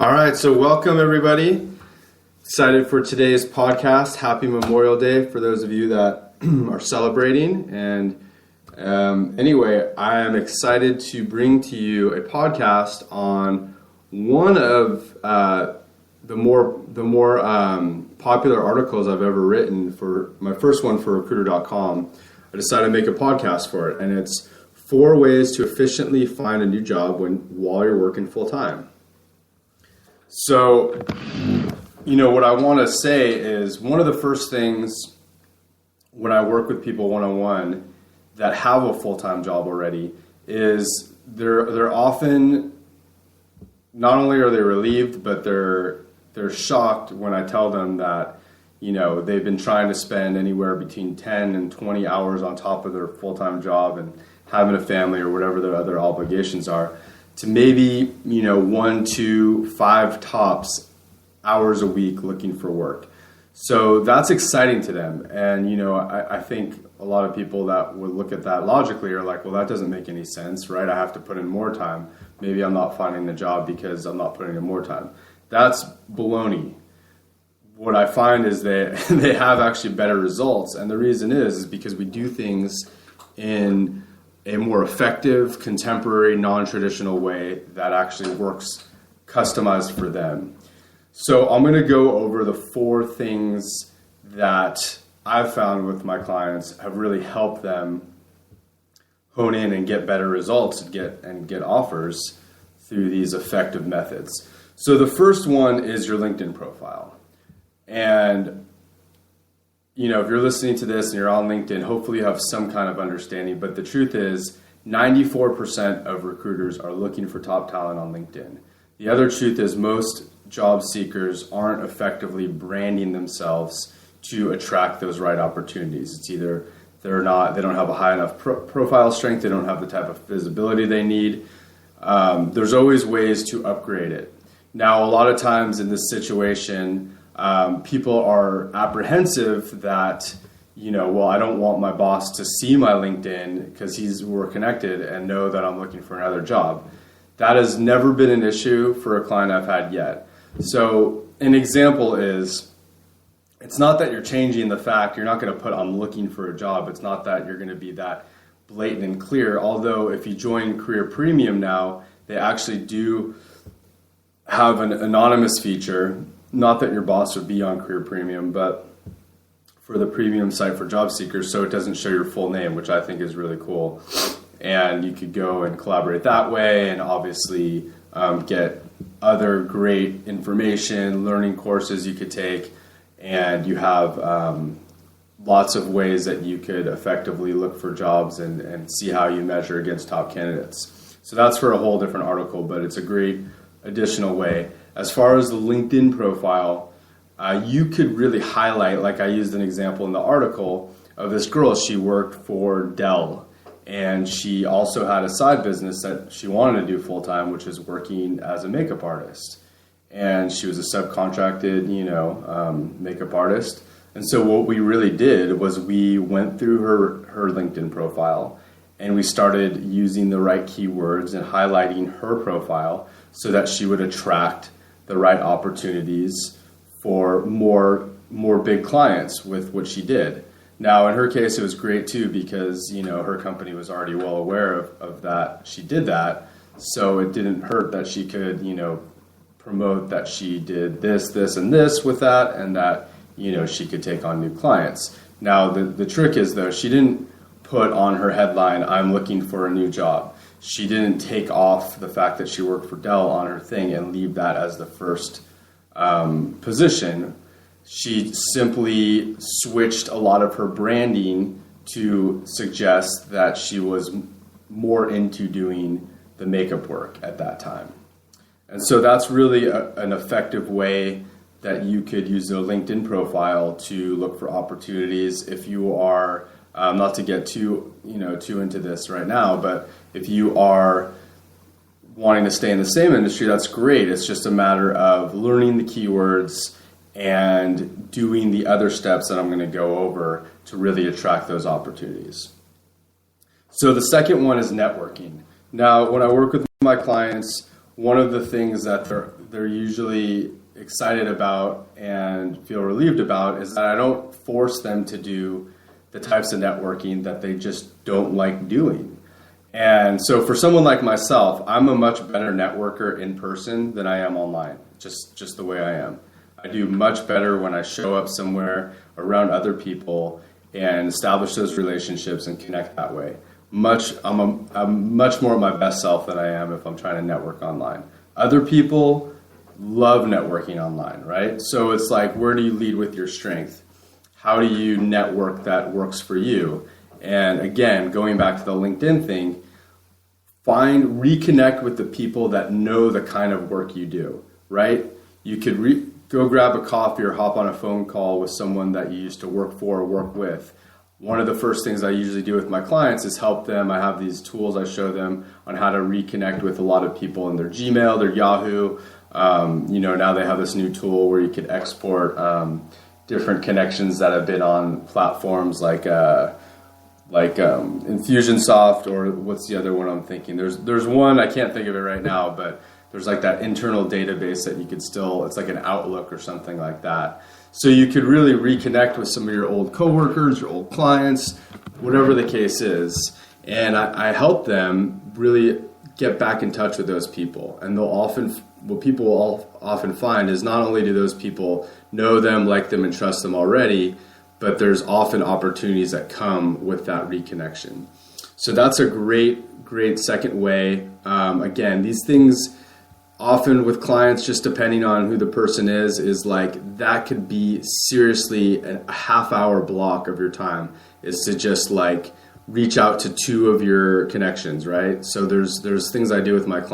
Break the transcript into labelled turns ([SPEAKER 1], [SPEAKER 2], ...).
[SPEAKER 1] All right, so welcome everybody. Excited for today's podcast. Happy Memorial Day for those of you that are celebrating. And anyway, I am excited to bring to you a podcast on one of the more popular articles I've ever written. For my first one for recruiter.com, I decided to make a podcast for it, and it's 4 ways to efficiently find a new job while you're working full time. So, what I want to say is one of the first things when I work with people one-on-one that have a full-time job already is they're often, not only are they relieved, but they're shocked when I tell them that, they've been trying to spend anywhere between 10 and 20 hours on top of their full-time job and having a family or whatever their other obligations are, to maybe, 1 to 5 tops hours a week looking for work. So that's exciting to them. And, I think a lot of people that would look at that logically are like, well, that doesn't make any sense, right? I have to put in more time. Maybe I'm not finding the job because I'm not putting in more time. That's baloney. What I find is they have actually better results. And the reason is because we do things in a more effective, contemporary, non-traditional way that actually works customized for them. So I'm going to go over the 4 things that I've found with my clients have really helped them hone in and get better results and get offers through these effective methods. So the first one is your LinkedIn profile. And if you're listening to this and you're on LinkedIn, hopefully you have some kind of understanding. But the truth is 94% of recruiters are looking for top talent on LinkedIn. The other truth is most job seekers aren't effectively branding themselves to attract those right opportunities. It's either they don't have a high enough profile strength, they don't have the type of visibility they need. There's always ways to upgrade it. Now, a lot of times in this situation, people are apprehensive that, I don't want my boss to see my LinkedIn because we're connected and know that I'm looking for another job. That has never been an issue for a client I've had yet. So an example is, it's not that you're changing the fact, you're not going to put I'm looking for a job. It's not that you're going to be that blatant and clear. Although if you join Career Premium now, they actually do have an anonymous feature. Not that your boss would be on Career Premium, but for the premium site for job seekers, so it doesn't show your full name, which I think is really cool. And you could go and collaborate that way and obviously get other great information, learning courses you could take, and you have lots of ways that you could effectively look for jobs and see how you measure against top candidates. So that's for a whole different article, but it's a great additional way. As far as the LinkedIn profile, you could really highlight, like I used an example in the article of this girl. She worked for Dell, and she also had a side business that she wanted to do full time, which is working as a makeup artist. And she was a subcontracted, makeup artist. And so what we really did was we went through her LinkedIn profile, and we started using the right keywords and highlighting her profile so that she would attract the right opportunities for more big clients with what she did. Now, in her case, it was great too because, her company was already well aware of that. She did that, so it didn't hurt that she could, promote that she did this, this, and this with that, and that, she could take on new clients. Now, the trick is, though, she didn't put on her headline, I'm looking for a new job. She didn't take off the fact that she worked for Dell on her thing and leave that as the first position. She simply switched a lot of her branding to suggest that she was more into doing the makeup work at that time. And so that's really an effective way that you could use a LinkedIn profile to look for opportunities. If you are, not to get too into this right now, but if you are wanting to stay in the same industry, that's great. It's just a matter of learning the keywords and doing the other steps that I'm going to go over to really attract those opportunities. So the second one is networking. Now, when I work with my clients, one of the things that they're usually excited about and feel relieved about is that I don't force them to do the types of networking that they just don't like doing. And so for someone like myself, I'm a much better networker in person than I am online, just the way I am. I do much better when I show up somewhere around other people and establish those relationships and connect that way. I'm much more my best self than I am if I'm trying to network online. Other people love networking online, right? So it's like, where do you lead with your strength? How do you network that works for you? And again, going back to the LinkedIn thing, reconnect with the people that know the kind of work you do, right? You could go grab a coffee or hop on a phone call with someone that you used to work for or work with. One of the first things I usually do with my clients is help them. I have these tools I show them on how to reconnect with a lot of people in their Gmail, their Yahoo. Now they have this new tool where you could export different connections that have been on platforms like Infusionsoft, or what's the other one I'm thinking? There's one, I can't think of it right now, but there's like that internal database that you could still, it's like an Outlook or something like that. So you could really reconnect with some of your old coworkers, your old clients, whatever the case is. And I help them really get back in touch with those people. And what people will often find is not only do those people know them, like them, and trust them already, but there's often opportunities that come with that reconnection. So that's a great second way. Again, these things often with clients, just depending on who the person is like that could be seriously a half-hour block of your time is to just like reach out to 2 of your connections, right? So there's things I do with my clients.